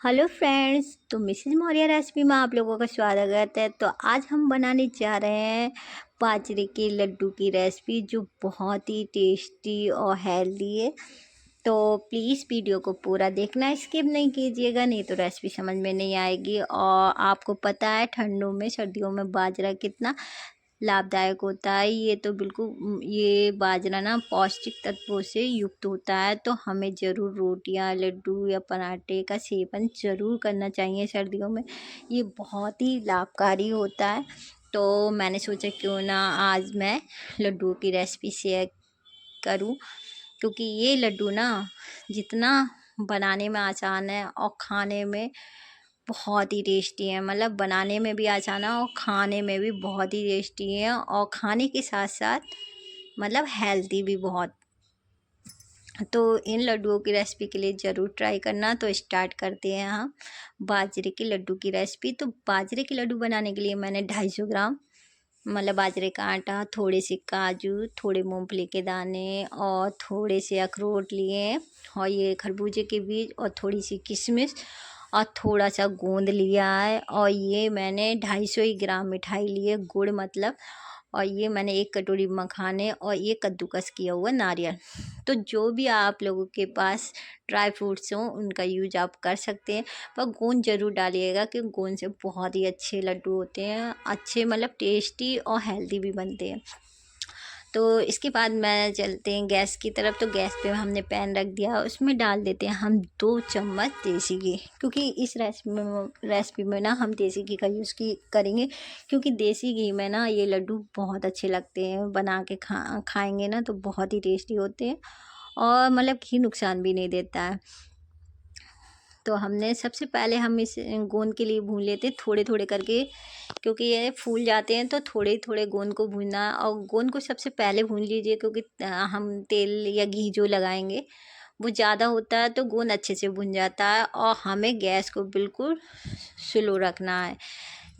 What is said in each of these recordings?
Hello friends, तो Mrs Maurya recipe में आप लोगों का स्वागत है। तो आज हम बनाने जा रहे हैं बाजरे के लड्डू की रेसिपी, जो बहुत ही टेस्टी और हेल्दी है। तो प्लीज़ वीडियो को पूरा देखना, स्किप नहीं कीजिएगा, नहीं तो रेसिपी समझ में नहीं आएगी। और आपको पता है ठंडों में सर्दियों में बाजरा कितना लाभदायक होता है। ये तो बिल्कुल ये बाजरा ना पौष्टिक तत्वों से युक्त होता है। तो हमें ज़रूर रोटियां, लड्डू या पराठे का सेवन ज़रूर करना चाहिए सर्दियों में। ये बहुत ही लाभकारी होता है। तो मैंने सोचा क्यों ना आज मैं लड्डुओं की रेसिपी शेयर करूं, क्योंकि ये लड्डू ना जितना बनाने में आसान है और खाने में बहुत ही टेस्टी है। मतलब बनाने में भी आसान है और खाने में भी बहुत ही टेस्टी है, और खाने के साथ साथ मतलब हेल्दी भी बहुत। तो इन लड्डुओं की रेसिपी के लिए ज़रूर ट्राई करना। तो स्टार्ट करते हैं हम बाजरे के लड्डू की रेसिपी। तो बाजरे के लड्डू बनाने के लिए मैंने 250 ग्राम मतलब बाजरे का आटा, थोड़े से काजू, थोड़े मूंगफली के दाने और थोड़े से अखरोट लिए, और ये खरबूजे के बीज और थोड़ी सी किशमिश और थोड़ा सा गोंद लिया है। और ये मैंने 250 ही ग्राम मिठाई लिए, गुड़ मतलब। और ये मैंने 1 कटोरी मखाने और ये कद्दूकस किया हुआ नारियल। तो जो भी आप लोगों के पास ड्राई फ्रूट्स हों उनका यूज आप कर सकते हैं, पर गोंद ज़रूर डालिएगा, क्योंकि गोंद से बहुत ही अच्छे लड्डू होते हैं, अच्छे मतलब टेस्टी और हेल्दी भी बनते हैं। तो इसके बाद मैं चलते हैं गैस की तरफ। तो गैस पे हमने पैन रख दिया, उसमें डाल देते हैं हम 2 चम्मच देसी घी, क्योंकि इस रेसिपी में ना हम देसी घी का यूज़ की करेंगे, क्योंकि देसी घी में ना ये लड्डू बहुत अच्छे लगते हैं। बना के खाएंगे ना तो बहुत ही टेस्टी होते हैं, और मतलब घी नुकसान भी नहीं देता है। तो हमने सबसे पहले हम इस गोंद के लिए भून लेते हैं थोड़े थोड़े करके, क्योंकि ये फूल जाते हैं। तो थोड़े थोड़े गोंद को भूनना, और गोंद को सबसे पहले भून लीजिए, क्योंकि हम तेल या घी जो लगाएंगे वो ज़्यादा होता है तो गोंद अच्छे से भुन जाता है। और हमें गैस को बिल्कुल स्लो रखना है।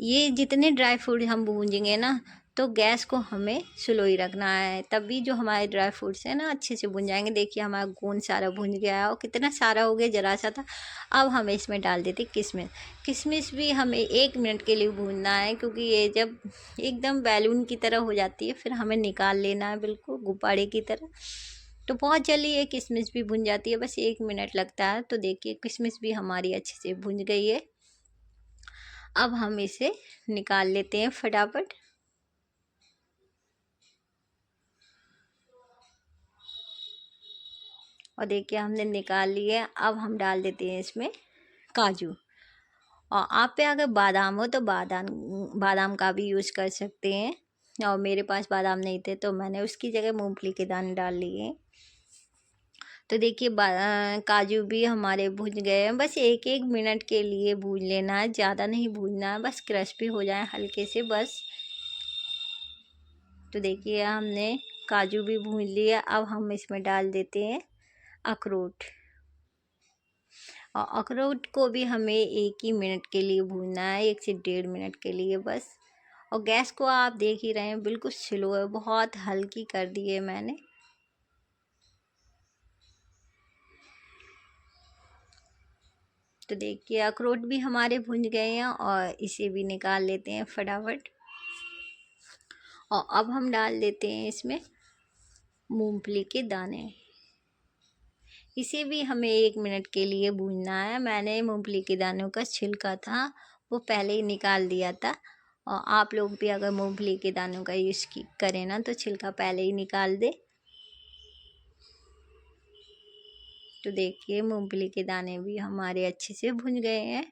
ये जितने ड्राई फ्रूट हम भूंजेंगे ना, तो गैस को हमें स्लो ही रखना है, तभी जो हमारे ड्राई फ्रूट्स हैं ना अच्छे से भुन जाएंगे। देखिए हमारा गोंद सारा भुन गया है, और कितना सारा हो गया, जरा सा था। अब हम इसमें डाल देते किशमिश। किशमिश भी हमें 1 मिनट के लिए भूनना है, क्योंकि ये जब एकदम बैलून की तरह हो जाती है फिर हमें निकाल लेना है, बिल्कुल गुब्बारे की तरह। तो बहुत जल्दी ये किशमिश भी भुन जाती है, बस 1 मिनट लगता है। तो देखिए किशमिश भी हमारी अच्छे से भुन गई है। अब हम इसे निकाल लेते हैं फटाफट। और देखिए हमने निकाल लिए। अब हम डाल देते हैं इसमें काजू। और आप पे अगर बादाम हो तो बादाम बादाम का भी यूज़ कर सकते हैं, और मेरे पास बादाम नहीं थे तो मैंने उसकी जगह मूंगफली के दाने डाल लिए। तो देखिए काजू भी हमारे भुन गए हैं। बस 1-1 मिनट के लिए भून लेना है, ज़्यादा नहीं भूनना है, बस क्रिस्पी हो जाए हल्के से बस। तो देखिए हमने काजू भी भून लिया। अब हम इसमें डाल देते हैं अखरोट। और अखरोट को भी हमें 1 ही मिनट के लिए भूनना है, 1 से 1.5 मिनट के लिए बस। और गैस को आप देख ही रहे हैं बिल्कुल स्लो है, बहुत हल्की कर दी है मैंने। तो देखिए अखरोट भी हमारे भुन गए हैं, और इसे भी निकाल लेते हैं फटाफट। और अब हम डाल देते हैं इसमें मूंगफली के दाने। इसे भी हमें 1 मिनट के लिए भूनना है। मैंने मूंगफली के दानों का छिलका था वो पहले ही निकाल दिया था, और आप लोग भी अगर मूंगफली के दानों का यूज़ करें ना तो छिलका पहले ही निकाल दे। तो देखिए मूंगफली के दाने भी हमारे अच्छे से भुन गए हैं,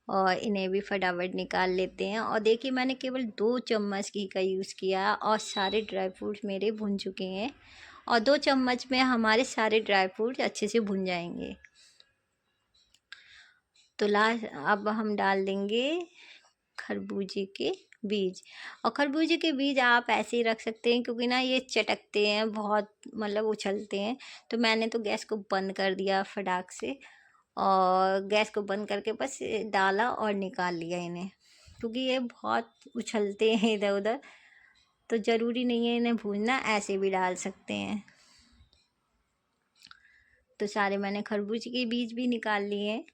और इन्हें भी फटाफट निकाल लेते हैं। और देखिए मैंने केवल 2 चम्मच घी का यूज़ किया, और सारे ड्राई फ्रूट्स मेरे भुन चुके हैं, और 2 चम्मच में हमारे सारे ड्राई फ्रूट्स अच्छे से भुन जाएंगे। तो लास्ट अब हम डाल देंगे खरबूजे के बीज। और खरबूजे के बीज आप ऐसे ही रख सकते हैं, क्योंकि ना ये चटकते हैं बहुत, मतलब उछलते हैं। तो मैंने तो गैस को बंद कर दिया फटाक से, और गैस को बंद करके बस डाला और निकाल लिया इन्हें, क्योंकि ये बहुत उछलते हैं इधर उधर। तो ज़रूरी नहीं है इन्हें भूनना, ऐसे भी डाल सकते हैं। तो सारे मैंने खरबूजे के बीज भी निकाल लिए हैं।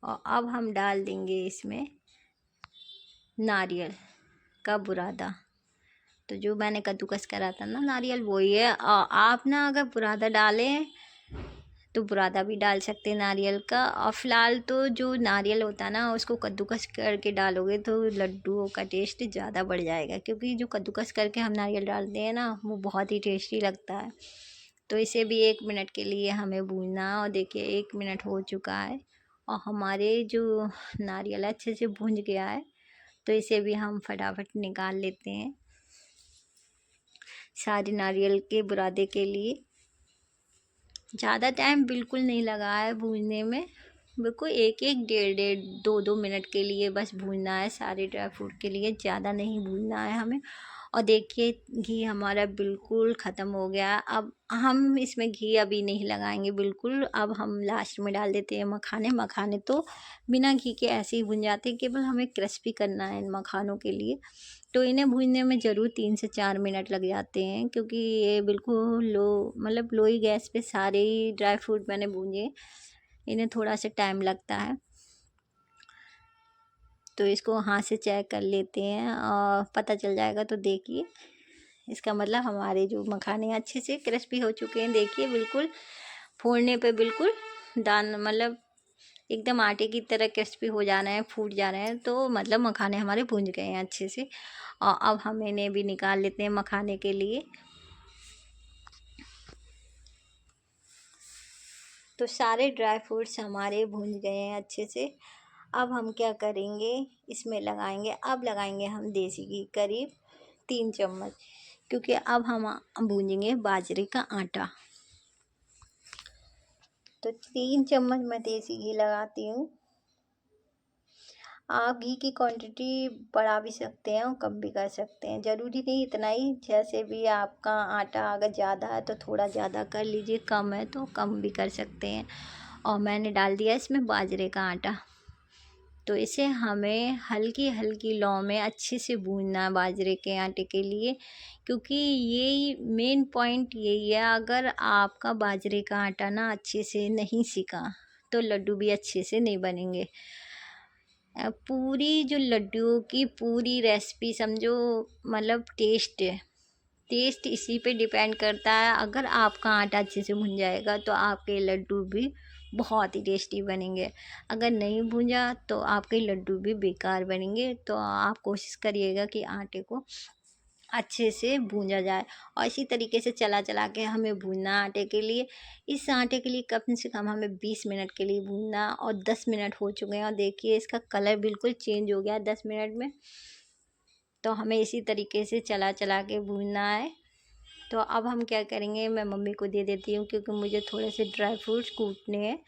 और अब हम डाल देंगे इसमें नारियल का बुरादा। तो जो मैंने कद्दूकस करा था ना नारियल, वही है। आप ना अगर बुरादा डालें तो बुरादा भी डाल सकते हैं नारियल का। और फिलहाल तो जो नारियल होता है ना, उसको कद्दूकस करके डालोगे तो लड्डुओं का टेस्ट ज़्यादा बढ़ जाएगा, क्योंकि जो कद्दूकस करके हम नारियल डालते हैं ना, वो बहुत ही टेस्टी लगता है। तो इसे भी 1 मिनट के लिए हमें भूनना है। और देखिए 1 मिनट हो चुका है और हमारे जो नारियल अच्छे से भून गया है। तो इसे भी हम फटाफट निकाल लेते हैं। सारे नारियल के बुरादे के लिए ज़्यादा टाइम बिल्कुल नहीं लगा है भूनने में। बिल्कुल 1-1, 1.5-1.5, 2-2 मिनट के लिए बस भूनना है सारे ड्राई फ्रूट के लिए, ज़्यादा नहीं भूनना है हमें। और देखिए घी हमारा बिल्कुल ख़त्म हो गया। अब हम इसमें घी अभी नहीं लगाएंगे बिल्कुल। अब हम लास्ट में डाल देते हैं मखाने। मखाने तो बिना घी के ऐसे ही भुन जाते हैं, केवल हमें क्रिस्पी करना है इन मखानों के लिए। तो इन्हें भूनने में ज़रूर 3 से 4 मिनट लग जाते हैं, क्योंकि ये बिल्कुल लो, मतलब लो ही गैस पे सारे ही ड्राई फ्रूट मैंने भूने। इन्हें थोड़ा सा टाइम लगता है। तो इसको हाथ से चेक कर लेते हैं और पता चल जाएगा। तो देखिए इसका मतलब हमारे जो मखाने अच्छे से क्रिस्पी हो चुके हैं। देखिए बिल्कुल फोड़ने पे बिल्कुल दान, मतलब एकदम आटे की तरह क्रिस्पी हो जाना है, फूट जा रहे हैं। तो मतलब मखाने हमारे भून गए हैं अच्छे से। और अब हम इन्हें भी निकाल लेते हैं मखाने के लिए। तो सारे ड्राई फ्रूट्स हमारे भून गए हैं अच्छे से। अब हम क्या करेंगे, इसमें लगाएंगे, अब लगाएंगे हम देसी घी करीब 3 चम्मच, क्योंकि अब हम भूनेंगे बाजरे का आटा। तो 3 चम्मच मैं देसी घी लगाती हूँ। आप घी की क्वांटिटी बढ़ा भी सकते हैं और कम भी कर सकते हैं, ज़रूरी नहीं इतना ही। जैसे भी आपका आटा अगर ज़्यादा है तो थोड़ा ज़्यादा कर लीजिए, कम है तो कम भी कर सकते हैं। और मैंने डाल दिया इसमें बाजरे का आटा। तो इसे हमें हल्की हल्की लौ में अच्छे से भूनना है बाजरे के आटे के लिए, क्योंकि ये मेन पॉइंट यही है। अगर आपका बाजरे का आटा ना अच्छे से नहीं सीखा तो लड्डू भी अच्छे से नहीं बनेंगे। पूरी जो लड्डुओं की पूरी रेसिपी समझो, मतलब टेस्ट इसी पे डिपेंड करता है। अगर आपका आटा अच्छे से भुन जाएगा तो आपके लड्डू भी बहुत ही टेस्टी बनेंगे। अगर नहीं भुना तो आपके लड्डू भी बेकार बनेंगे। तो आप कोशिश करिएगा कि आटे को अच्छे से भूंजा जाए। और इसी तरीके से चला चला के हमें भूनना आटे के लिए। इस आटे के लिए कम से कम हमें 20 मिनट के लिए भूनना। और 10 मिनट हो चुके हैं और देखिए इसका कलर बिल्कुल चेंज हो गया 10 मिनट में। तो हमें इसी तरीके से चला चला के भूनना है। तो अब हम क्या करेंगे, मैं मम्मी को दे देती हूँ, क्योंकि मुझे थोड़े से ड्राई फ्रूट्स कूटने हैं।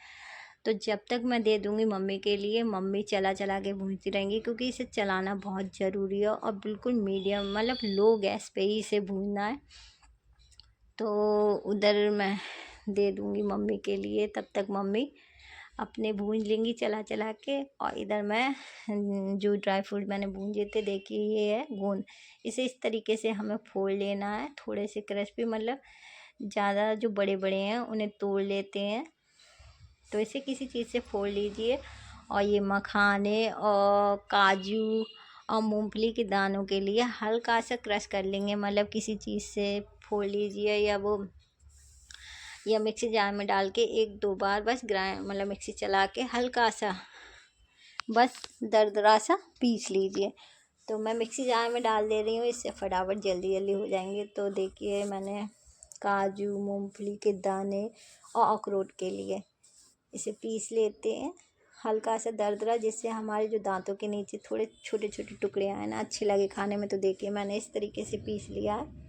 तो जब तक मैं दे दूँगी मम्मी के लिए, मम्मी चला चला के भूनती रहेंगी, क्योंकि इसे चलाना बहुत ज़रूरी है। और बिल्कुल मीडियम, मतलब लो गैस पे ही इसे भूनना है। तो उधर मैं दे दूँगी मम्मी के लिए, तब तक मम्मी अपने भून लेंगी चला चला के। और इधर मैं जो ड्राई फ्रूट मैंने भूंजे थे, देखिए ये है गोंद। इसे इस तरीके से हमें फोड़ लेना है, थोड़े से क्रिस्पी, मतलब ज़्यादा जो बड़े बड़े हैं उन्हें तोड़ लेते हैं। तो इसे किसी चीज़ से फोड़ लीजिए। और ये मखाने और काजू और मूंगफली के दानों के लिए हल्का सा क्रश कर लेंगे, मतलब किसी चीज़ से फोड़ लीजिए, या मिक्सी जार में डाल के 1-2 बार बस ग्राइंड, मतलब मिक्सी चला के हल्का सा बस दरदरा सा पीस लीजिए। तो मैं मिक्सी जार में डाल दे रही हूँ, इससे फटाफट जल्दी जल्दी हो जाएंगे। तो देखिए मैंने काजू, मूंगफली के दाने और अखरोट के लिए इसे पीस लेते हैं हल्का सा दरदरा, जिससे हमारे जो दांतों के नीचे थोड़े छोटे छोटे टुकड़े आए ना, अच्छे लगे खाने में। तो देखिए मैंने इस तरीके से पीस लिया है।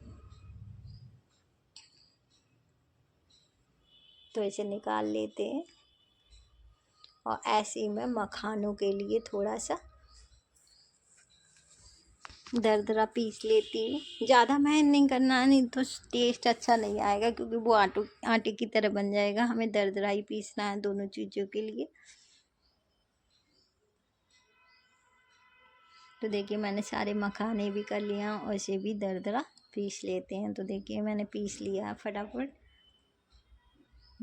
तो इसे निकाल लेते हैं। और ऐसे ही मैं मखानों के लिए थोड़ा सा दरदरा पीस लेती हूँ। ज़्यादा मेहनत नहीं करना है, नहीं तो टेस्ट अच्छा नहीं आएगा, क्योंकि वो आटे की तरह बन जाएगा। हमें दरदरा ही पीसना है दोनों चीज़ों के लिए। तो देखिए मैंने सारे मखाने भी कर लिया और इसे भी दरदरा पीस लेते हैं। तो देखिए मैंने पीस लिया फटाफट।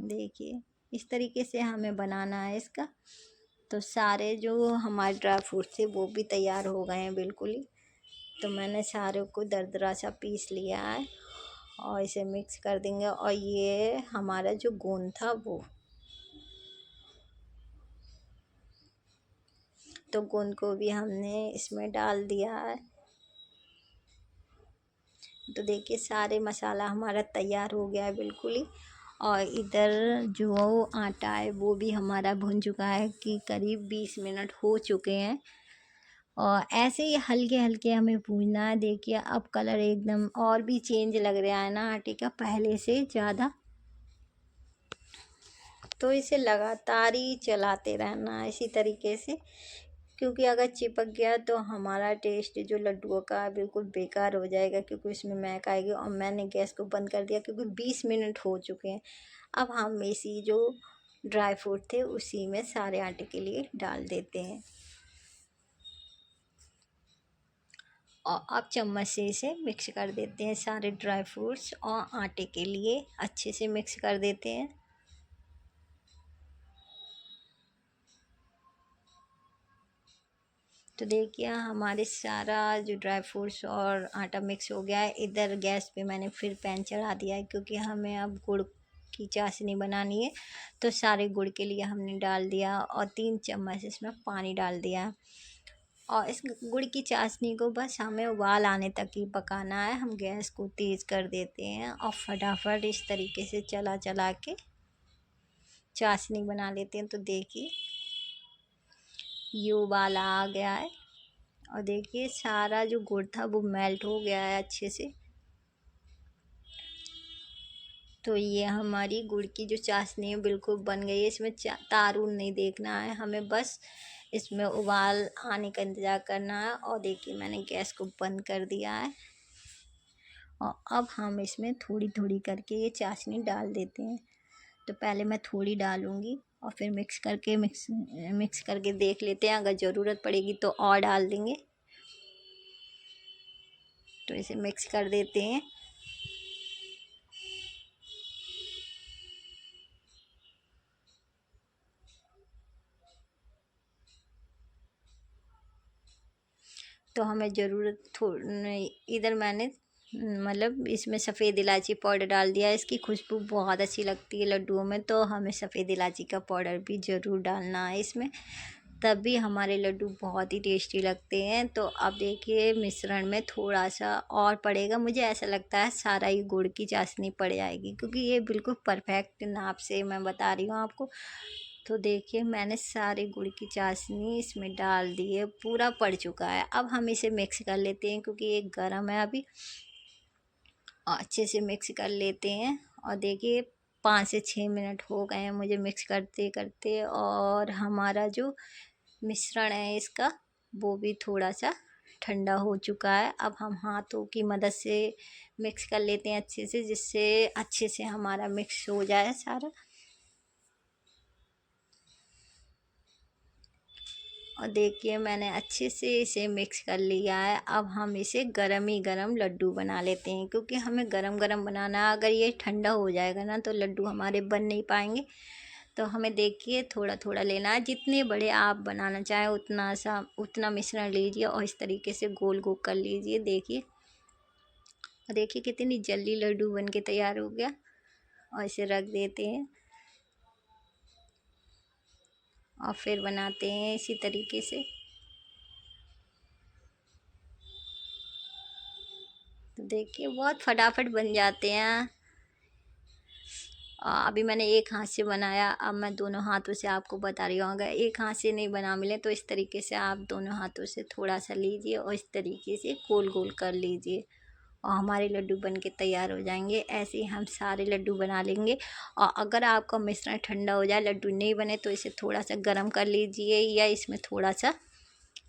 देखिए इस तरीके से हमें बनाना है इसका। तो सारे जो हमारे ड्राई फ्रूट थे वो भी तैयार हो गए हैं बिल्कुल ही। तो मैंने सारे को दरदरा सा पीस लिया है और इसे मिक्स कर देंगे। और ये हमारा जो गोंद था वो, तो गोंद को भी हमने इसमें डाल दिया है। तो देखिए सारे मसाला हमारा तैयार हो गया है बिल्कुल ही। और इधर जो आटा है वो भी हमारा भुन चुका है कि करीब 20 मिनट हो चुके हैं। और ऐसे ही हल्के हल्के हमें भूनना है। देखिए अब कलर एकदम और भी चेंज लग रहा है ना आटे का, पहले से ज़्यादा। तो इसे लगातार ही चलाते रहना है इसी तरीके से, क्योंकि अगर चिपक गया तो हमारा टेस्ट जो लड्डुओं का बिल्कुल बेकार हो जाएगा, क्योंकि उसमें महक आएगी। और मैंने गैस को बंद कर दिया क्योंकि 20 मिनट हो चुके हैं। अब हम इसी जो ड्राई फ्रूट थे उसी में सारे आटे के लिए डाल देते हैं। और अब चम्मच से इसे मिक्स कर देते हैं, सारे ड्राई फ्रूट्स और आटे के लिए अच्छे से मिक्स कर देते हैं। तो देखिए हमारे सारा जो ड्राई फ्रूट्स और आटा मिक्स हो गया है। इधर गैस पे मैंने फिर पैन चढ़ा दिया है, क्योंकि हमें अब गुड़ की चाशनी बनानी है। तो सारे गुड़ के लिए हमने डाल दिया और 3 चम्मच इसमें पानी डाल दिया। और इस गुड़ की चाशनी को बस हमें उबाल आने तक ही पकाना है। हम गैस को तेज़ कर देते हैं और फटाफट इस तरीके से चला चला के चाशनी बना लेते हैं। तो देखिए ये उबाल आ गया है और देखिए सारा जो गुड़ था वो मेल्ट हो गया है अच्छे से। तो ये हमारी गुड़ की जो चाशनी है बिल्कुल बन गई है। इसमें तारुन नहीं देखना है हमें, बस इसमें उबाल आने का इंतज़ार करना है। और देखिए मैंने गैस को बंद कर दिया है और अब हम इसमें थोड़ी थोड़ी करके ये चाशनी डाल देते हैं। तो पहले मैं थोड़ी डालूँगी और फिर मिक्स करके देख लेते हैं, अगर ज़रूरत पड़ेगी तो और डाल देंगे। तो इसे मिक्स कर देते हैं। तो हमें ज़रूरत इधर मैंने मतलब इसमें सफ़ेद इलायची पाउडर डाल दिया है। इसकी खुशबू बहुत अच्छी लगती है लड्डुओं में, तो हमें सफ़ेद इलायची का पाउडर भी ज़रूर डालना है इसमें, तभी हमारे लड्डू बहुत ही टेस्टी लगते हैं। तो अब देखिए मिश्रण में थोड़ा सा और पड़ेगा, मुझे ऐसा लगता है सारा ही गुड़ की चाशनी पड़ जाएगी, क्योंकि ये बिल्कुल परफेक्ट नाप से मैं बता रही हूँ आपको। तो देखिए मैंने सारे गुड़ की चाशनी इसमें डाल दी है, पूरा पड़ चुका है। अब हम इसे मिक्स कर लेते हैं, क्योंकि ये गर्म है अभी। और अच्छे से मिक्स कर लेते हैं। और देखिए 5 से 6 मिनट हो गए हैं मुझे मिक्स करते करते, और हमारा जो मिश्रण है इसका वो भी थोड़ा सा ठंडा हो चुका है। अब हम हाथों की मदद से मिक्स कर लेते हैं अच्छे से, जिससे अच्छे से हमारा मिक्स हो जाए सारा। और देखिए मैंने अच्छे से इसे मिक्स कर लिया है। अब हम इसे गरम ही गरम लड्डू बना लेते हैं, क्योंकि हमें गरम गरम बनाना है। अगर ये ठंडा हो जाएगा ना तो लड्डू हमारे बन नहीं पाएंगे। तो हमें देखिए थोड़ा थोड़ा लेना है, जितने बड़े आप बनाना चाहें उतना मिश्रण लीजिए और इस तरीके से गोल गोल कर लीजिए। देखिए और देखिए कितनी जल्दी लड्डू बन के तैयार हो गया। और इसे रख देते हैं और फिर बनाते हैं इसी तरीके से। तो देखिए बहुत फटाफट बन जाते हैं। अभी मैंने एक हाथ से बनाया, अब मैं दोनों हाथों से आपको बता रही हूँ। अगर एक हाथ से नहीं बना मिले तो इस तरीके से आप दोनों हाथों से थोड़ा सा लीजिए और इस तरीके से गोल गोल कर लीजिए और हमारे लड्डू बन के तैयार हो जाएंगे। ऐसे ही हम सारे लड्डू बना लेंगे। और अगर आपका मिश्रण ठंडा हो जाए, लड्डू नहीं बने, तो इसे थोड़ा सा गर्म कर लीजिए या इसमें थोड़ा सा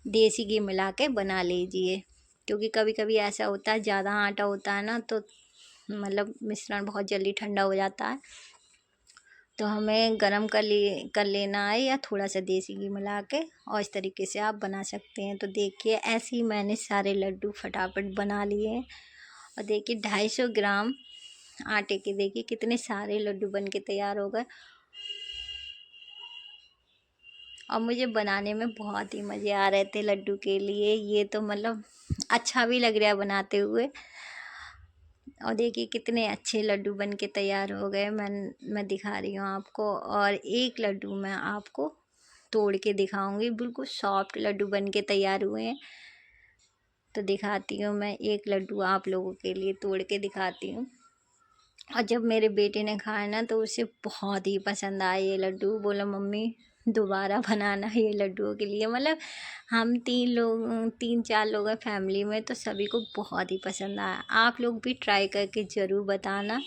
देसी घी मिला के बना लीजिए, क्योंकि कभी कभी ऐसा होता है ज़्यादा आटा होता है ना, तो मतलब मिश्रण बहुत जल्दी ठंडा हो जाता है। तो हमें गरम कर लेना है या थोड़ा सा देसी घी मिला के, और इस तरीके से आप बना सकते हैं। तो देखिए ऐसे ही मैंने सारे लड्डू फटाफट बना लिए हैं। और देखिए 250 ग्राम आटे के देखिए कितने सारे लड्डू बन के तैयार हो गए। और मुझे बनाने में बहुत ही मज़े आ रहे थे लड्डू के लिए। ये तो मतलब अच्छा भी लग रहा है बनाते हुए। और देखिए कितने अच्छे लड्डू बन के तैयार हो गए। मैं दिखा रही हूँ आपको, और एक लड्डू मैं आपको तोड़ के दिखाऊंगी। बिल्कुल सॉफ्ट लड्डू बन के तैयार हुए हैं। तो दिखाती हूँ, मैं एक लड्डू आप लोगों के लिए तोड़ के दिखाती हूँ। और जब मेरे बेटे ने खाया ना तो उसे बहुत ही पसंद आया ये लड्डू। बोला मम्मी दोबारा बनाना ये लड्डुओं के लिए। मतलब हम 3-4 लोग हैं फैमिली में, तो सभी को बहुत ही पसंद आया। आप लोग भी ट्राई करके ज़रूर बताना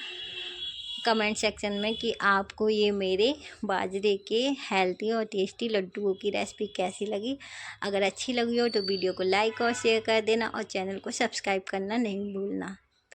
कमेंट सेक्शन में कि आपको ये मेरे बाजरे के हेल्दी और टेस्टी लड्डुओं की रेसिपी कैसी लगी। अगर अच्छी लगी हो तो वीडियो को लाइक और शेयर कर देना, और चैनल को सब्सक्राइब करना नहीं भूलना।